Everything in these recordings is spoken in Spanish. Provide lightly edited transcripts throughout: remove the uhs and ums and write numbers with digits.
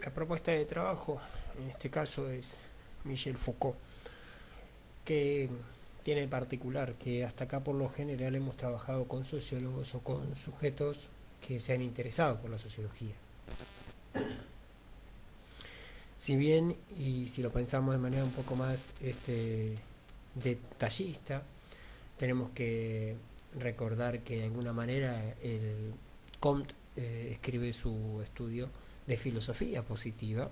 La propuesta de trabajo, en este caso, es Michel Foucault, que tiene en particular que hasta acá por lo general hemos trabajado con sociólogos o con sujetos que se han interesado por la sociología. Si bien, y si lo pensamos de manera un poco más detallista, tenemos que recordar que de alguna manera el Comte escribe su estudio de filosofía positiva.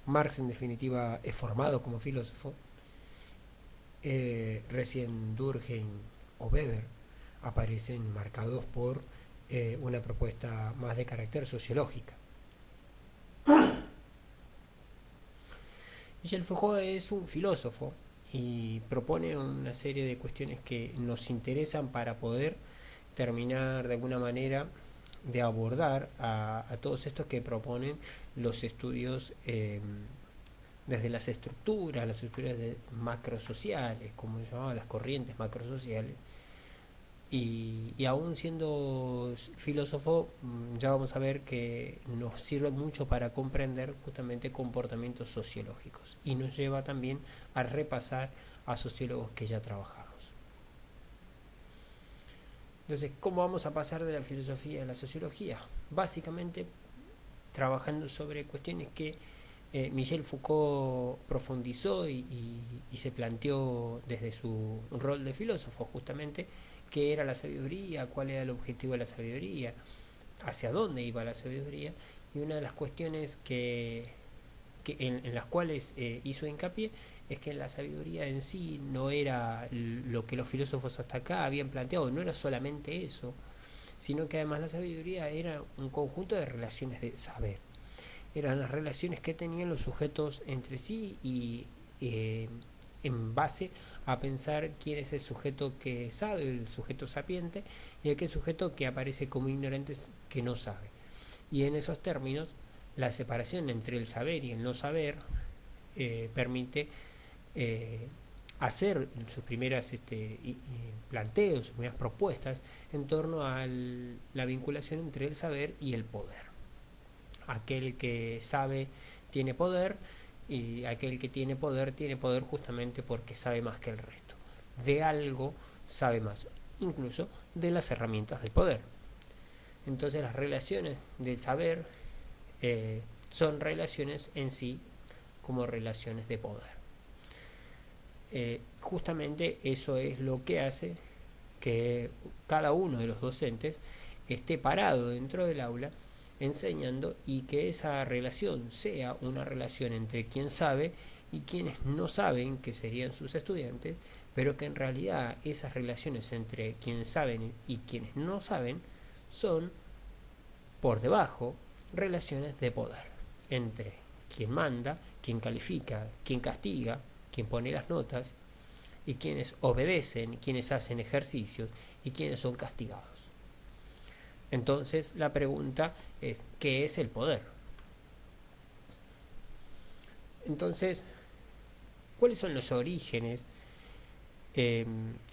Marx en definitiva es formado como filósofo. Recién Durkheim o Weber aparecen marcados por una propuesta más de carácter sociológica. Michel Foucault es un filósofo y propone una serie de cuestiones que nos interesan para poder terminar de alguna manera de abordar a todos estos que proponen los estudios desde las estructuras macrosociales, como se llamaban las corrientes macrosociales. Y aún siendo filósofo, ya vamos a ver que nos sirve mucho para comprender justamente comportamientos sociológicos y nos lleva también a repasar a sociólogos que ya trabajamos. Entonces, ¿cómo vamos a pasar de la filosofía a la sociología? Básicamente trabajando sobre cuestiones que Michel Foucault profundizó y se planteó desde su rol de filósofo, justamente qué era la sabiduría, cuál era el objetivo de la sabiduría, hacia dónde iba la sabiduría, y una de las cuestiones en las cuales hizo hincapié es que la sabiduría en sí no era lo que los filósofos hasta acá habían planteado, no era solamente eso, sino que además la sabiduría era un conjunto de relaciones de saber. Eran las relaciones que tenían los sujetos entre sí y en base a pensar quién es el sujeto que sabe, el sujeto sapiente, y aquel sujeto que aparece como ignorante que no sabe. Y en esos términos, la separación entre el saber y el no saber permite hacer sus primeras planteos, sus primeras propuestas en torno a la vinculación entre el saber y el poder. Aquel que sabe tiene poder y aquel que tiene poder justamente porque sabe más que el resto. De algo sabe más, incluso de las herramientas del poder. Entonces las relaciones del saber son relaciones en sí como relaciones de poder. Justamente eso es lo que hace que cada uno de los docentes esté parado dentro del aula enseñando y que esa relación sea una relación entre quien sabe y quienes no saben, que serían sus estudiantes, pero que en realidad esas relaciones entre quienes saben y quienes no saben son por debajo relaciones de poder entre quien manda, quien califica, quien castiga, quien pone las notas y quienes obedecen, quienes hacen ejercicios y quienes son castigados. Entonces la pregunta es, ¿qué es el poder? Entonces, ¿cuáles son los orígenes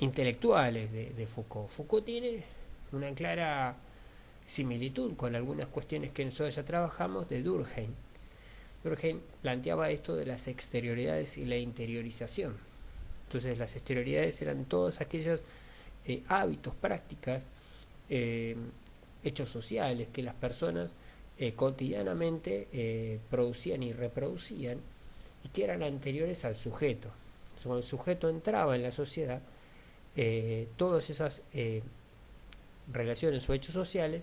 intelectuales de Foucault? Foucault tiene una clara similitud con algunas cuestiones que nosotros ya trabajamos de Durkheim. Durkheim planteaba esto de las exterioridades y la interiorización. Entonces las exterioridades eran todos aquellos hábitos, prácticas, hechos sociales que las personas cotidianamente producían y reproducían y que eran anteriores al sujeto. Entonces, cuando el sujeto entraba en la sociedad, todas esas relaciones o hechos sociales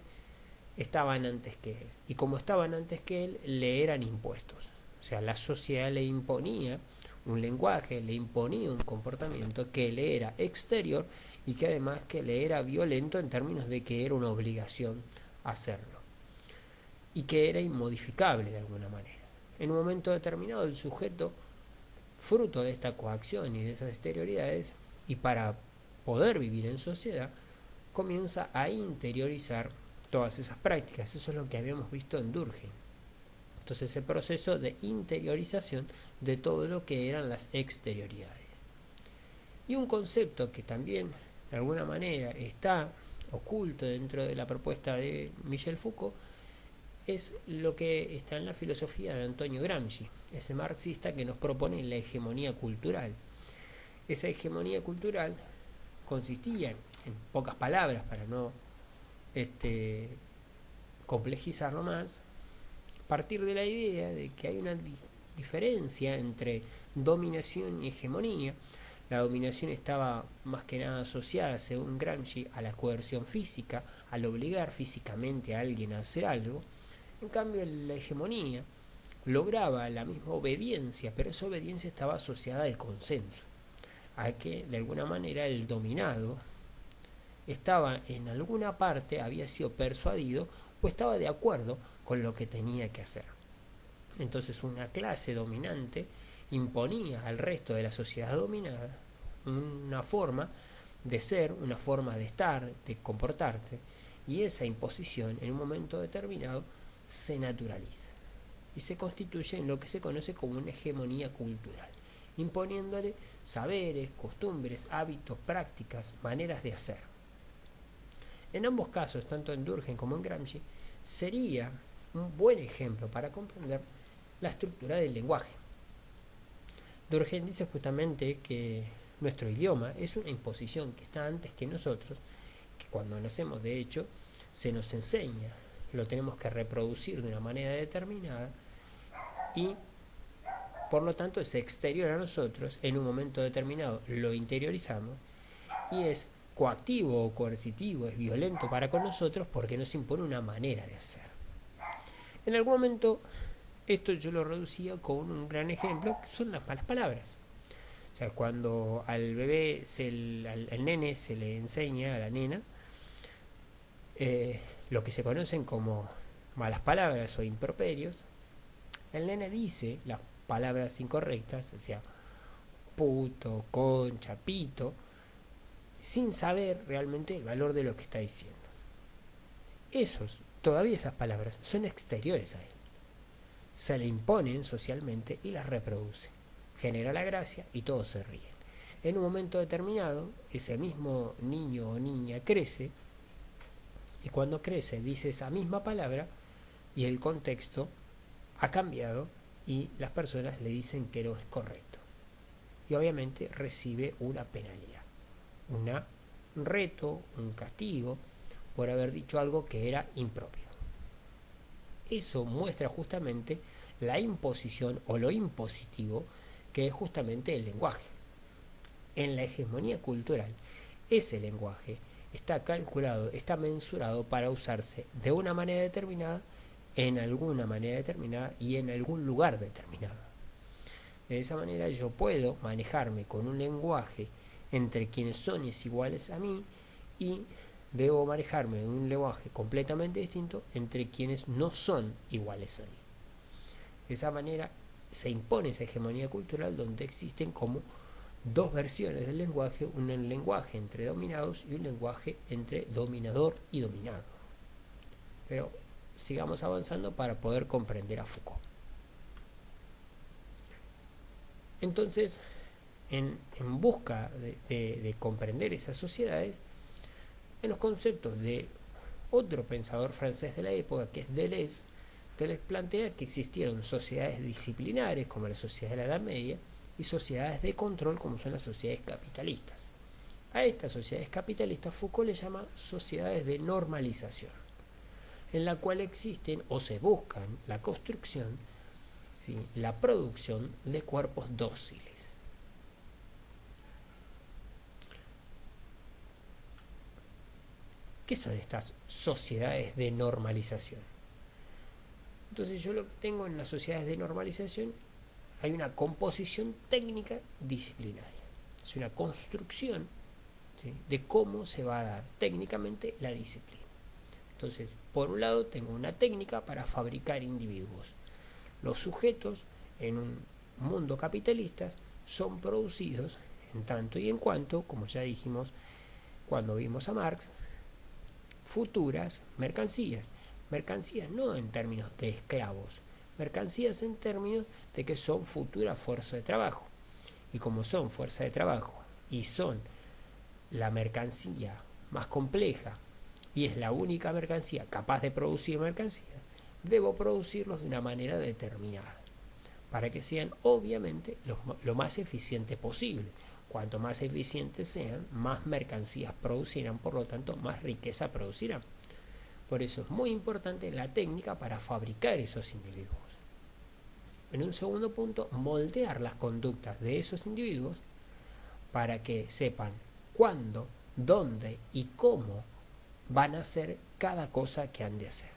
estaban antes que él. Y como estaban antes que él, le eran impuestos. O sea, la sociedad le imponía un lenguaje, le imponía un comportamiento que le era exterior y que además que le era violento en términos de que era una obligación hacerlo y que era inmodificable de alguna manera. En un momento determinado el sujeto, fruto de esta coacción y de esas exterioridades, y para poder vivir en sociedad, comienza a interiorizar todas esas prácticas. Eso es lo que habíamos visto en Durkheim. Entonces el proceso de interiorización de todo lo que eran las exterioridades. Y un concepto que también de alguna manera está oculto dentro de la propuesta de Michel Foucault es lo que está en la filosofía de Antonio Gramsci, ese marxista que nos propone la hegemonía cultural. Esa hegemonía cultural consistía, en pocas palabras, para no complejizarlo más, partir de la idea de que hay una diferencia entre dominación y hegemonía. La dominación estaba más que nada asociada, según Gramsci, a la coerción física, al obligar físicamente a alguien a hacer algo. En cambio, la hegemonía lograba la misma obediencia, pero esa obediencia estaba asociada al consenso, a que de alguna manera el dominado estaba en alguna parte, había sido persuadido o estaba de acuerdo con lo que tenía que hacer. Entonces una clase dominante imponía al resto de la sociedad dominada una forma de ser, una forma de estar, de comportarse, y esa imposición en un momento determinado se naturaliza y se constituye en lo que se conoce como una hegemonía cultural, imponiéndole saberes, costumbres, hábitos, prácticas, maneras de hacer. En ambos casos, tanto en Durkheim como en Gramsci, sería un buen ejemplo para comprender la estructura del lenguaje. Durkheim dice justamente que nuestro idioma es una imposición que está antes que nosotros, que cuando nacemos de hecho se nos enseña, lo tenemos que reproducir de una manera determinada y por lo tanto es exterior a nosotros, en un momento determinado lo interiorizamos y es coactivo o coercitivo, es violento para con nosotros porque nos impone una manera de hacer. En algún momento esto yo lo reducía con un gran ejemplo, que son las malas palabras. O sea, cuando al bebé, al nene se le enseña, a la nena, lo que se conocen como malas palabras o improperios, el nene dice las palabras incorrectas, o sea, puto, concha, pito, sin saber realmente el valor de lo que está diciendo. Todavía esas palabras son exteriores a él. Se le imponen socialmente y las reproduce. Genera la gracia y todos se ríen. En un momento determinado, ese mismo niño o niña crece y cuando crece dice esa misma palabra y el contexto ha cambiado y las personas le dicen que no es correcto. Y obviamente recibe una penalidad, un reto, un castigo por haber dicho algo que era impropio. Eso muestra justamente la imposición o lo impositivo que es justamente el lenguaje. En la hegemonía cultural, ese lenguaje está calculado, está mensurado para usarse de una manera determinada, en alguna manera determinada y en algún lugar determinado. De esa manera yo puedo manejarme con un lenguaje entre quienes son iguales a mí y debo manejarme en un lenguaje completamente distinto entre quienes no son iguales a mí. De esa manera se impone esa hegemonía cultural donde existen como dos versiones del lenguaje, un lenguaje entre dominados y un lenguaje entre dominador y dominado. Pero sigamos avanzando para poder comprender a Foucault. Entonces, en busca de comprender esas sociedades, en los conceptos de otro pensador francés de la época, que es Deleuze plantea que existieron sociedades disciplinares, como la sociedad de la Edad Media, y sociedades de control, como son las sociedades capitalistas. A estas sociedades capitalistas Foucault le llama sociedades de normalización, en la cual existen o se buscan la construcción, ¿sí?, la producción de cuerpos dóciles. ¿Qué son estas sociedades de normalización? Entonces yo lo que tengo en las sociedades de normalización, hay una composición técnica disciplinaria. Es una construcción, ¿sí?, de cómo se va a dar técnicamente la disciplina. Entonces, por un lado tengo una técnica para fabricar individuos. Los sujetos en un mundo capitalista son producidos en tanto y en cuanto, como ya dijimos cuando vimos a Marx, futuras mercancías. Mercancías no en términos de esclavos, mercancías en términos de que son futura fuerza de trabajo. Y como son fuerza de trabajo y son la mercancía más compleja y es la única mercancía capaz de producir mercancías, debo producirlos de una manera determinada, para que sean obviamente lo más eficientes posible. Cuanto más eficientes sean, más mercancías producirán, por lo tanto más riqueza producirán. Por eso es muy importante la técnica para fabricar esos individuos. En un segundo punto, moldear las conductas de esos individuos para que sepan cuándo, dónde y cómo van a hacer cada cosa que han de hacer.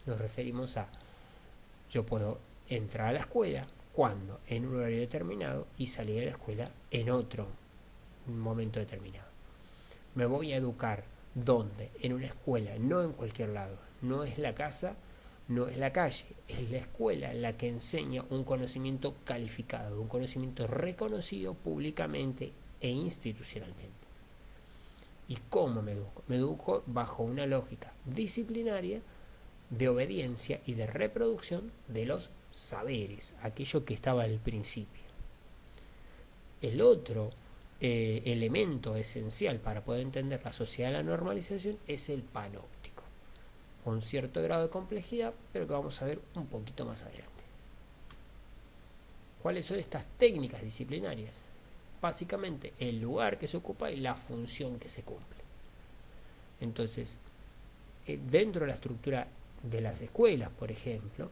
Nos referimos a: yo puedo entrar a la escuela cuando, en un horario determinado, y salir de la escuela en otro momento determinado. Me voy a educar ¿dónde? En una escuela, no en cualquier lado. No es la casa, no es la calle, es la escuela la que enseña un conocimiento calificado, un conocimiento reconocido públicamente e institucionalmente. ¿Y cómo me educo? Me educo bajo una lógica disciplinaria de obediencia y de reproducción de los saberes, aquello que estaba al principio. El otro elemento esencial para poder entender la sociedad de la normalización es el panóptico, con cierto grado de complejidad, pero que vamos a ver un poquito más adelante. ¿Cuáles son estas técnicas disciplinarias? Básicamente el lugar que se ocupa y la función que se cumple. Entonces, dentro de la estructura de las escuelas, por ejemplo,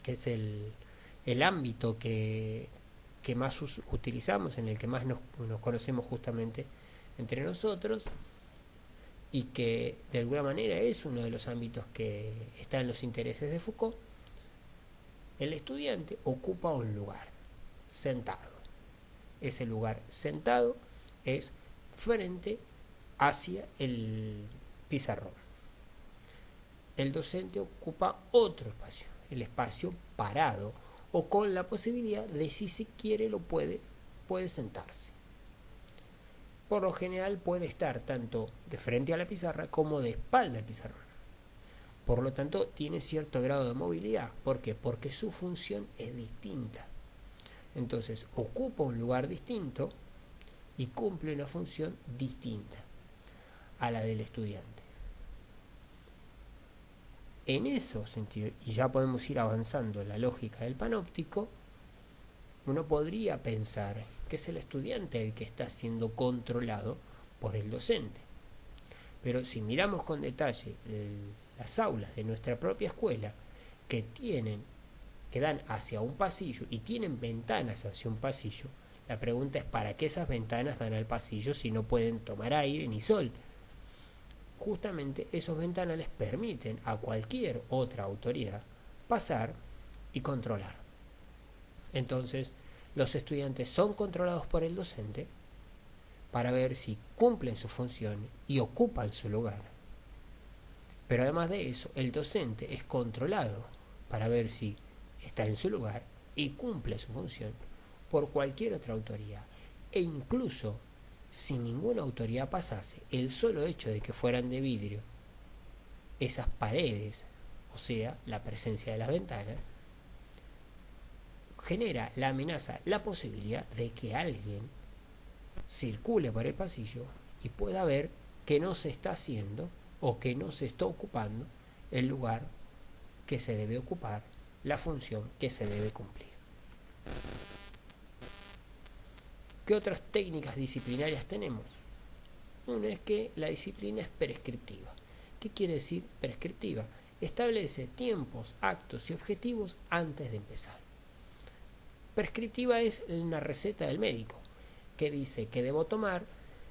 que es el ámbito que más utilizamos, en el que más nos conocemos justamente entre nosotros, y que de alguna manera es uno de los ámbitos que está en los intereses de Foucault, el estudiante ocupa un lugar sentado. Ese lugar sentado es frente hacia el pizarrón. El docente ocupa otro espacio, el espacio parado, o con la posibilidad de, si se quiere, puede sentarse. Por lo general puede estar tanto de frente a la pizarra como de espalda al pizarrón. Por lo tanto, tiene cierto grado de movilidad. ¿Por qué? Porque su función es distinta. Entonces, ocupa un lugar distinto y cumple una función distinta a la del estudiante. En ese sentido, y ya podemos ir avanzando en la lógica del panóptico, uno podría pensar que es el estudiante el que está siendo controlado por el docente. Pero si miramos con detalle las aulas de nuestra propia escuela, que dan hacia un pasillo y tienen ventanas hacia un pasillo, la pregunta es: ¿para qué esas ventanas dan al pasillo si no pueden tomar aire ni sol? Justamente esos ventanales permiten a cualquier otra autoridad pasar y controlar. Entonces, los estudiantes son controlados por el docente para ver si cumplen su función y ocupan su lugar. Pero además de eso, el docente es controlado para ver si está en su lugar y cumple su función por cualquier otra autoridad. E incluso, si ninguna autoridad pasase, el solo hecho de que fueran de vidrio esas paredes, o sea, la presencia de las ventanas, genera la amenaza, la posibilidad de que alguien circule por el pasillo y pueda ver que no se está haciendo o que no se está ocupando el lugar que se debe ocupar, la función que se debe cumplir. ¿Qué otras técnicas disciplinarias tenemos? Una es que la disciplina es prescriptiva. ¿Qué quiere decir prescriptiva? Establece tiempos, actos y objetivos antes de empezar. Prescriptiva es una receta del médico que dice que debo tomar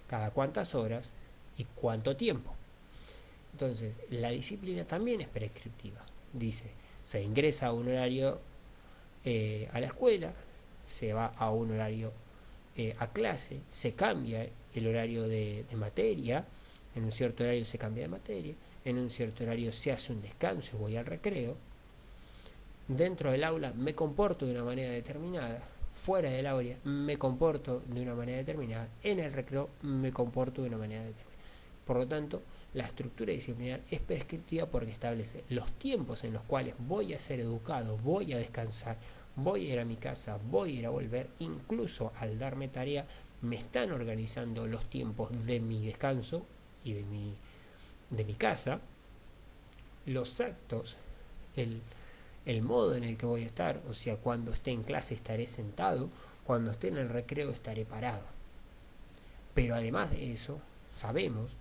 cada cuántas horas y cuánto tiempo. Entonces, la disciplina también es prescriptiva. Dice: se ingresa a un horario a la escuela, se va a un horario a clase, se cambia el horario de materia, en un cierto horario se cambia de materia, en un cierto horario se hace un descanso y voy al recreo. Dentro del aula me comporto de una manera determinada, fuera del aula me comporto de una manera determinada, en el recreo me comporto de una manera determinada. Por lo tanto, la estructura disciplinar es prescriptiva porque establece los tiempos en los cuales voy a ser educado, voy a descansar, voy a ir a mi casa, voy a ir a volver. Incluso al darme tarea me están organizando los tiempos de mi descanso y de mi casa, los actos el modo en el que voy a estar. O sea, cuando esté en clase estaré sentado, cuando esté en el recreo estaré parado. Pero además de eso, sabemos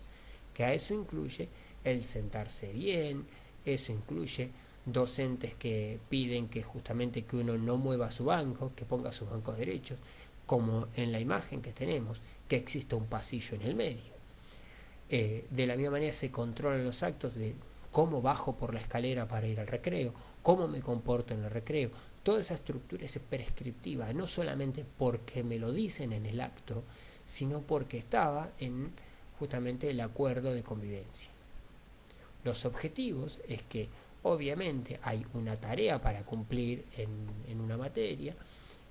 que a eso incluye el sentarse bien, eso incluye docentes que piden que justamente que uno no mueva su banco, que ponga sus bancos derechos, como en la imagen que tenemos, que exista un pasillo en el medio. De la misma manera se controlan los actos de cómo bajo por la escalera para ir al recreo, cómo me comporto en el recreo. Toda esa estructura es prescriptiva, no solamente porque me lo dicen en el acto, sino porque estaba en justamente el acuerdo de convivencia. Los objetivos es que obviamente hay una tarea para cumplir en una materia,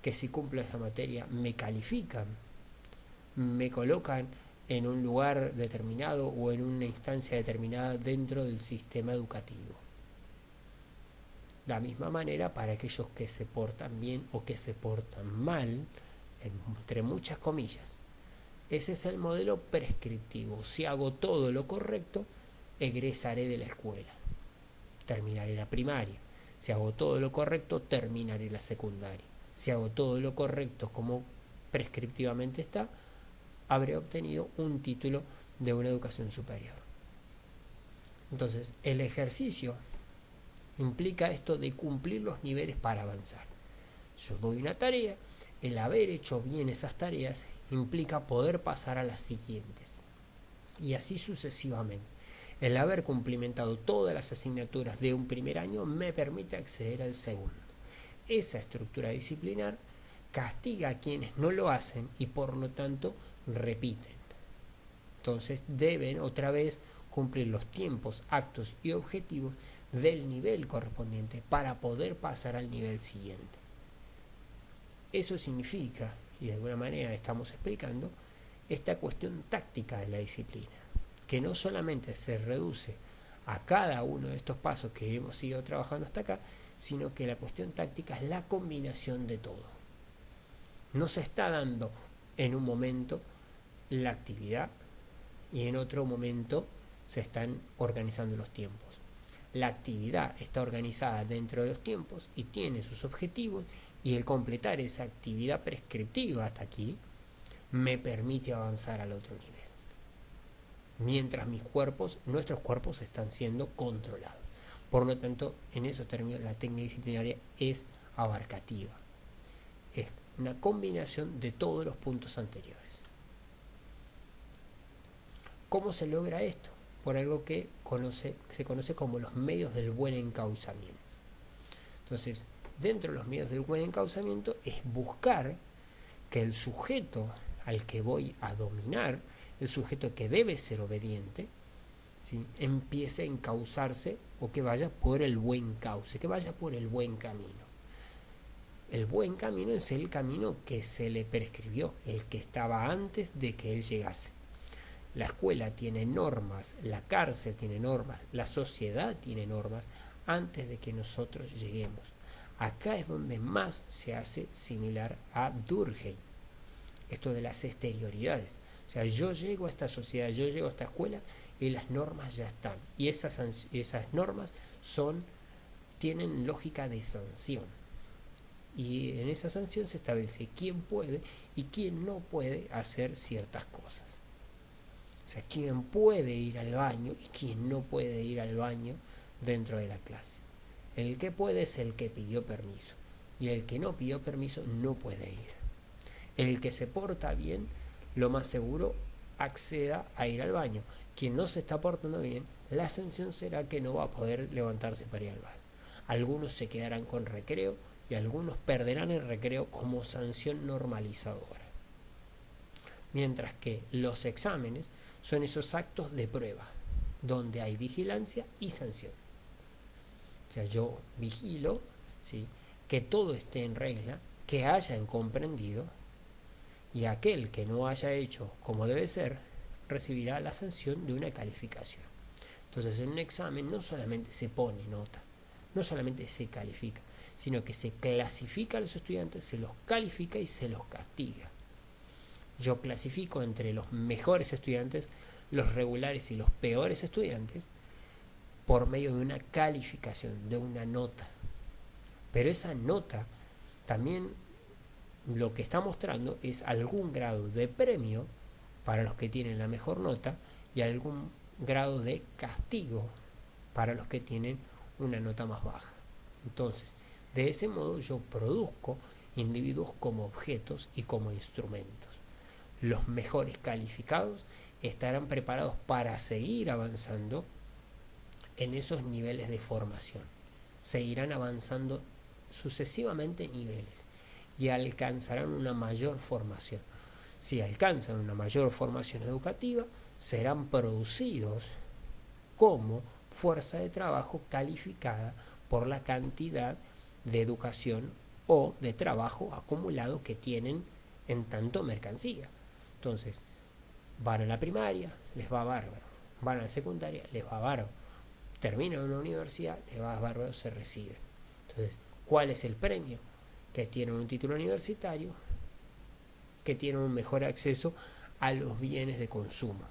que si cumplo esa materia me califican, me colocan en un lugar determinado o en una instancia determinada dentro del sistema educativo. La misma manera para aquellos que se portan bien o que se portan mal, entre muchas comillas. Ese es el modelo prescriptivo. Si hago todo lo correcto, egresaré de la escuela, terminaré la primaria. Si hago todo lo correcto, terminaré la secundaria. Si hago todo lo correcto como prescriptivamente está, habré obtenido un título de una educación superior. Entonces, el ejercicio implica esto de cumplir los niveles para avanzar. Yo doy una tarea, el haber hecho bien esas tareas implica poder pasar a las siguientes. Y así sucesivamente. El haber cumplimentado todas las asignaturas de un primer año me permite acceder al segundo. Esa estructura disciplinar castiga a quienes no lo hacen y por lo tanto repiten. Entonces deben otra vez cumplir los tiempos, actos y objetivos del nivel correspondiente para poder pasar al nivel siguiente. Eso significa, y de alguna manera estamos explicando, esta cuestión táctica de la disciplina, que no solamente se reduce a cada uno de estos pasos que hemos ido trabajando hasta acá, sino que la cuestión táctica es la combinación de todo. No se está dando en un momento la actividad y en otro momento se están organizando los tiempos. La actividad está organizada dentro de los tiempos y tiene sus objetivos, y el completar esa actividad prescriptiva hasta aquí me permite avanzar al otro nivel. Mientras nuestros cuerpos están siendo controlados. Por lo tanto, en esos términos, la técnica disciplinaria es abarcativa. Es una combinación de todos los puntos anteriores. ¿Cómo se logra esto? Por algo que se conoce como los medios del buen encauzamiento. Entonces, dentro de los medios del buen encauzamiento es buscar que el sujeto al que voy a dominar, el sujeto que debe ser obediente, ¿sí?, empiece a encauzarse o que vaya por el buen cauce, que vaya por el buen camino. El buen camino es el camino que se le prescribió, el que estaba antes de que él llegase. La escuela tiene normas, la cárcel tiene normas, la sociedad tiene normas antes de que nosotros lleguemos. Acá es donde más se hace similar a Durkheim, esto de las exterioridades. O sea, yo llego a esta sociedad, yo llego a esta escuela y las normas ya están. Y esas normas tienen lógica de sanción. Y en esa sanción se establece quién puede y quién no puede hacer ciertas cosas. O sea, quién puede ir al baño y quién no puede ir al baño dentro de la clase. El que puede es el que pidió permiso. Y el que no pidió permiso no puede ir. El que se porta bien, lo más seguro, acceda a ir al baño. Quien no se está portando bien, la sanción será que no va a poder levantarse para ir al baño. Algunos se quedarán con recreo y algunos perderán el recreo como sanción normalizadora. Mientras que los exámenes son esos actos de prueba, donde hay vigilancia y sanción. O sea, yo vigilo, ¿sí?, que todo esté en regla, que hayan comprendido, y aquel que no haya hecho como debe ser, recibirá la sanción de una calificación. Entonces, en un examen no solamente se pone nota, no solamente se califica, sino que se clasifica a los estudiantes, se los califica y se los castiga. Yo clasifico entre los mejores estudiantes, los regulares y los peores estudiantes, por medio de una calificación, de una nota. Pero esa nota también lo que está mostrando es algún grado de premio para los que tienen la mejor nota y algún grado de castigo para los que tienen una nota más baja. Entonces, de ese modo yo produzco individuos como objetos y como instrumentos. Los mejores calificados estarán preparados para seguir avanzando en esos niveles de formación. Seguirán avanzando sucesivamente niveles y alcanzarán una mayor formación. Si alcanzan una mayor formación educativa, serán producidos como fuerza de trabajo calificada por la cantidad de educación o de trabajo acumulado que tienen en tanto mercancía. Entonces, van a la primaria, les va bárbaro. Van a la secundaria, les va bárbaro. Terminan en una universidad, les va bárbaro, se reciben. Entonces, ¿cuál es el premio? Que tienen un título universitario, que tienen un mejor acceso a los bienes de consumo.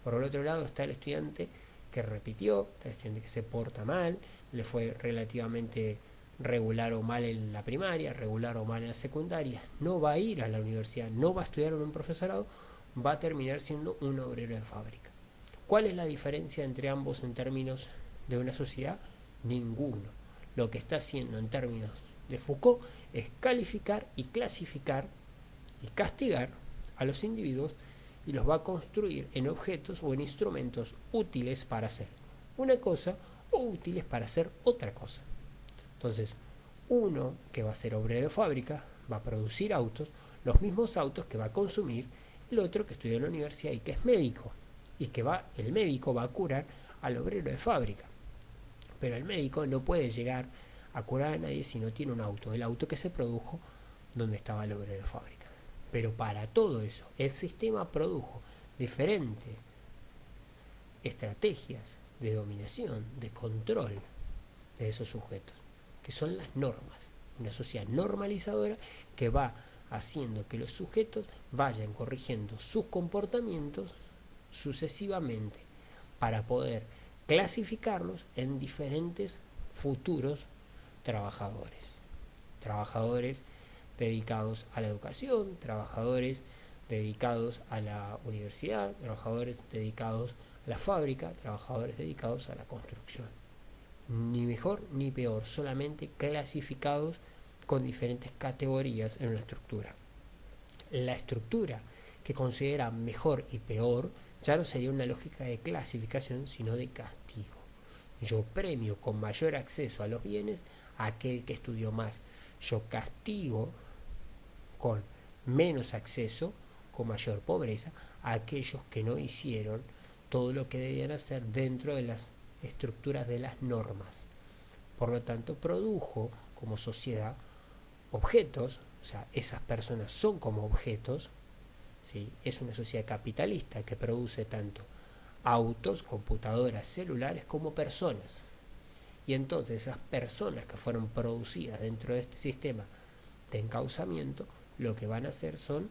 Por el otro lado está el estudiante que repitió, está el estudiante que se porta mal, le fue relativamente regular o mal en la primaria, regular o mal en la secundaria, no va a ir a la universidad, no va a estudiar en un profesorado, va a terminar siendo un obrero de fábrica. ¿Cuál es la diferencia entre ambos en términos de una sociedad? Ninguno. Lo que está haciendo en términos de Foucault es calificar y clasificar y castigar a los individuos y los va a construir en objetos o en instrumentos útiles para hacer una cosa o útiles para hacer otra cosa. Entonces, uno que va a ser obrero de fábrica va a producir autos, los mismos autos que va a consumir el otro que estudió en la universidad y que es médico, y que el médico va a curar al obrero de fábrica. Pero el médico no puede llegar a curar a nadie si no tiene un auto, el auto que se produjo donde estaba el obrero de fábrica. Pero para todo eso, el sistema produjo diferentes estrategias de dominación, de control de esos sujetos, que son las normas. Una sociedad normalizadora que va haciendo que los sujetos vayan corrigiendo sus comportamientos sucesivamente para poder clasificarlos en diferentes futuros trabajadores. Trabajadores dedicados a la educación, trabajadores dedicados a la universidad, trabajadores dedicados a la fábrica, trabajadores dedicados a la construcción. Ni mejor ni peor, solamente clasificados con diferentes categorías en una estructura. La estructura que considera mejor y peor ya no sería una lógica de clasificación, sino de castigo. Yo premio con mayor acceso a los bienes a aquel que estudió más. Yo castigo con menos acceso, con mayor pobreza, a aquellos que no hicieron todo lo que debían hacer dentro de las estructuras de las normas. Por lo tanto, produjo como sociedad objetos, o sea, esas personas son como objetos, ¿sí? Es una sociedad capitalista que produce tanto autos, computadoras, celulares como personas. Y entonces esas personas que fueron producidas dentro de este sistema de encauzamiento, lo que van a hacer son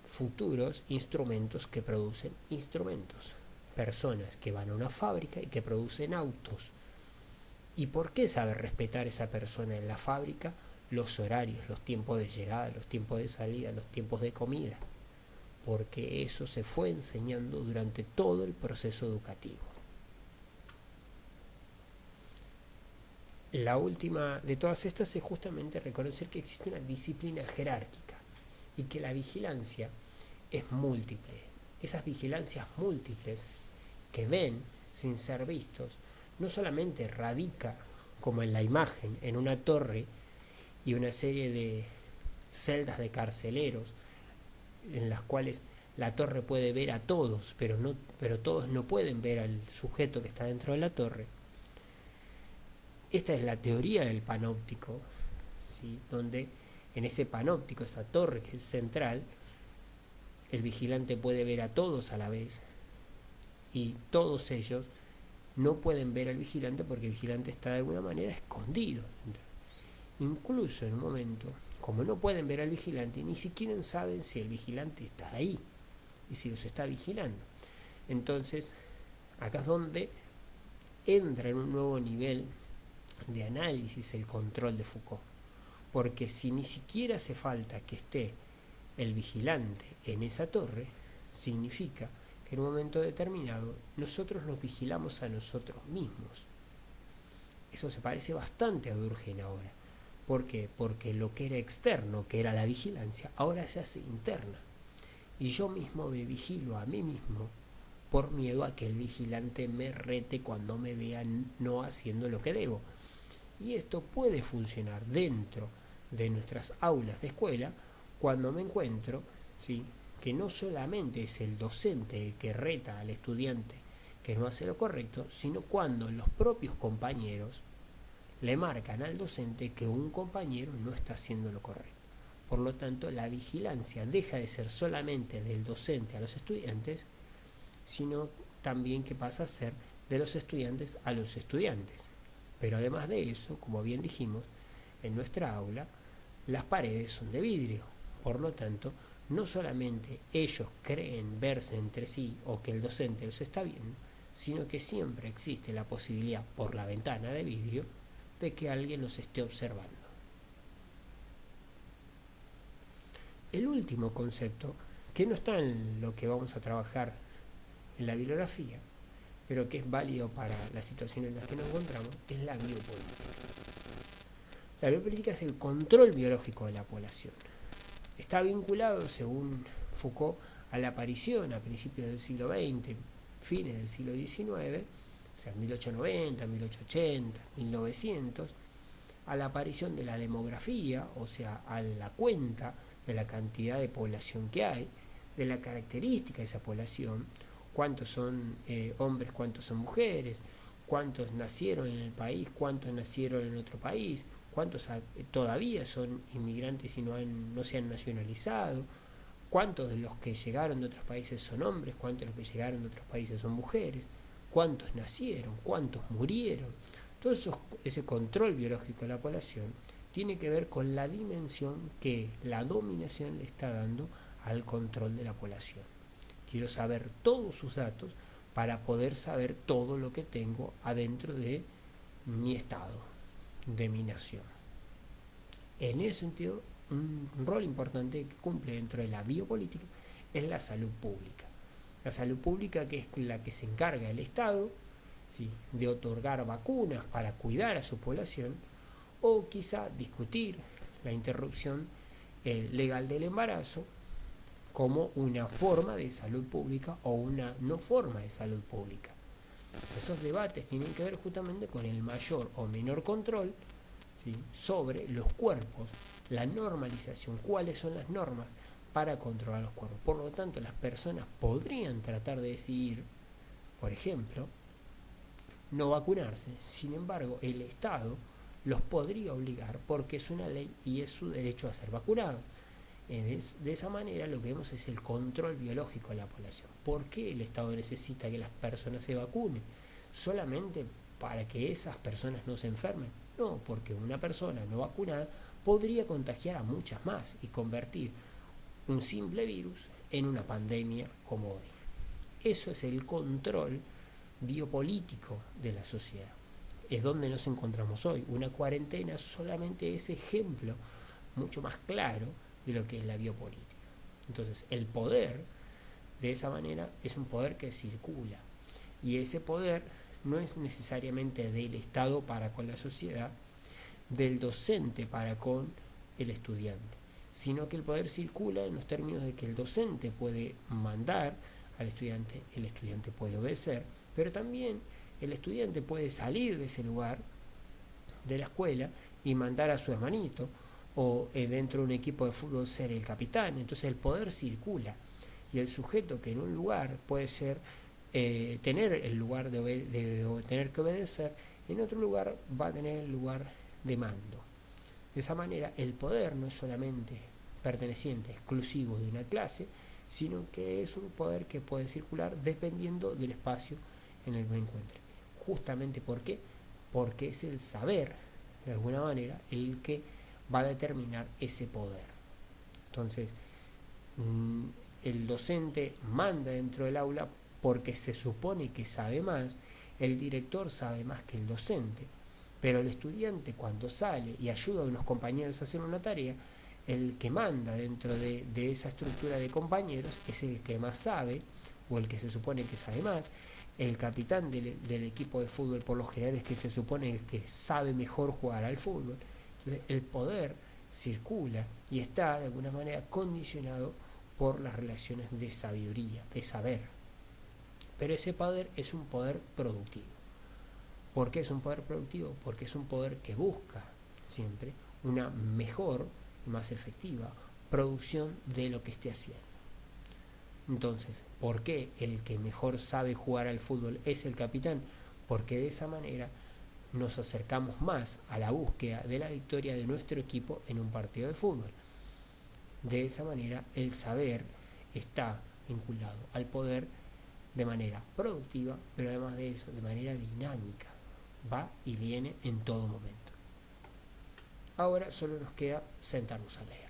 futuros instrumentos que producen instrumentos. Personas que van a una fábrica y que producen autos. ¿Y por qué sabe respetar esa persona en la fábrica? Los horarios, los tiempos de llegada, los tiempos de salida, los tiempos de comida. Porque eso se fue enseñando durante todo el proceso educativo. La última de todas estas es justamente reconocer que existe una disciplina jerárquica y que la vigilancia es múltiple. Esas vigilancias múltiples que ven sin ser vistos no solamente radica como en la imagen, en una torre y una serie de celdas de carceleros en las cuales la torre puede ver a todos, pero todos no pueden ver al sujeto que está dentro de la torre. Esta es la teoría del panóptico, ¿sí? Donde en ese panóptico, esa torre que es central, el vigilante puede ver a todos a la vez y todos ellos no pueden ver al vigilante porque el vigilante está de alguna manera escondido. Incluso en un momento, como no pueden ver al vigilante, ni siquiera saben si el vigilante está ahí y si los está vigilando. Entonces, acá es donde entra en un nuevo nivel de análisis el control de Foucault, porque si ni siquiera hace falta que esté el vigilante en esa torre, significa que en un momento determinado nosotros nos vigilamos a nosotros mismos. Eso se parece bastante a Durkheim ahora. ¿Por qué? Porque lo que era externo, que era la vigilancia, ahora se hace interna. Y yo mismo me vigilo a mí mismo por miedo a que el vigilante me rete cuando me vea no haciendo lo que debo. Y esto puede funcionar dentro de nuestras aulas de escuela cuando me encuentro, ¿sí?, que no solamente es el docente el que reta al estudiante que no hace lo correcto, sino cuando los propios compañeros le marcan al docente que un compañero no está haciendo lo correcto. Por lo tanto, la vigilancia deja de ser solamente del docente a los estudiantes, sino también que pasa a ser de los estudiantes a los estudiantes. Pero además de eso, como bien dijimos, en nuestra aula las paredes son de vidrio. Por lo tanto, no solamente ellos creen verse entre sí o que el docente los está viendo, sino que siempre existe la posibilidad por la ventana de vidrio de que alguien los esté observando. El último concepto, que no está en lo que vamos a trabajar en la bibliografía, pero que es válido para la situación en la que nos encontramos, es la biopolítica. La biopolítica es el control biológico de la población. Está vinculado, según Foucault, a la aparición a principios del siglo XX, fines del siglo XIX, o sea, 1890, 1880, 1900, a la aparición de la demografía, o sea, a la cuenta de la cantidad de población que hay, de la característica de esa población, cuántos son hombres, cuántos son mujeres, cuántos nacieron en el país, cuántos nacieron en otro país, cuántos todavía son inmigrantes y no se han nacionalizado, cuántos de los que llegaron de otros países son hombres, cuántos de los que llegaron de otros países son mujeres, cuántos nacieron, cuántos murieron. Todo ese control biológico de la población tiene que ver con la dimensión que la dominación le está dando al control de la población. Quiero saber todos sus datos para poder saber todo lo que tengo adentro de mi estado, de mi nación. En ese sentido, un rol importante que cumple dentro de la biopolítica es la salud pública. La salud pública, que es la que se encarga el Estado, ¿sí?, de otorgar vacunas para cuidar a su población, o quizá discutir la interrupción legal del embarazo como una forma de salud pública o una no forma de salud pública. Esos debates tienen que ver justamente con el mayor o menor control, ¿sí?, sobre los cuerpos, la normalización, cuáles son las normas para controlar los cuerpos. Por lo tanto, las personas podrían tratar de decidir, por ejemplo, no vacunarse. Sin embargo, el Estado los podría obligar porque es una ley y es su derecho a ser vacunado. De esa manera lo que vemos es el control biológico de la población. ¿Por qué el Estado necesita que las personas se vacunen? ¿Solamente para que esas personas no se enfermen? No, porque una persona no vacunada podría contagiar a muchas más y convertir un simple virus en una pandemia como hoy. Eso es el control biopolítico de la sociedad. Es donde nos encontramos hoy. Una cuarentena solamente es ejemplo mucho más claro de lo que es la biopolítica. Entonces, el poder, de esa manera, es un poder que circula. Y ese poder no es necesariamente del Estado para con la sociedad, del docente para con el estudiante, sino que el poder circula en los términos de que el docente puede mandar al estudiante, el estudiante puede obedecer, pero también el estudiante puede salir de ese lugar de la escuela y mandar a su hermanito, o dentro de un equipo de fútbol ser el capitán. Entonces el poder circula, y el sujeto que en un lugar puede ser tener el lugar de tener que obedecer, en otro lugar va a tener el lugar de mando. De esa manera el poder no es solamente perteneciente, exclusivo de una clase, sino que es un poder que puede circular dependiendo del espacio en el que me encuentre. Justamente ¿por qué? Porque es el saber, de alguna manera, el que va a determinar ese poder. Entonces, el docente manda dentro del aula porque se supone que sabe más, El director sabe más que el docente, pero el estudiante cuando sale y ayuda a unos compañeros a hacer una tarea, el que manda dentro de esa estructura de compañeros es el que más sabe, o el que se supone que sabe más. El capitán del equipo de fútbol por lo general es que se supone el que sabe mejor jugar al fútbol. Entonces el poder circula y está de alguna manera condicionado por las relaciones de sabiduría, de saber. Pero ese poder es un poder productivo. ¿Por qué es un poder productivo? Porque es un poder que busca siempre una mejor y más efectiva producción de lo que esté haciendo. Entonces, ¿por qué el que mejor sabe jugar al fútbol es el capitán? Porque de esa manera nos acercamos más a la búsqueda de la victoria de nuestro equipo en un partido de fútbol. De esa manera, el saber está vinculado al poder de manera productiva, pero además de eso, de manera dinámica. Va y viene en todo momento. Ahora solo nos queda sentarnos a leer.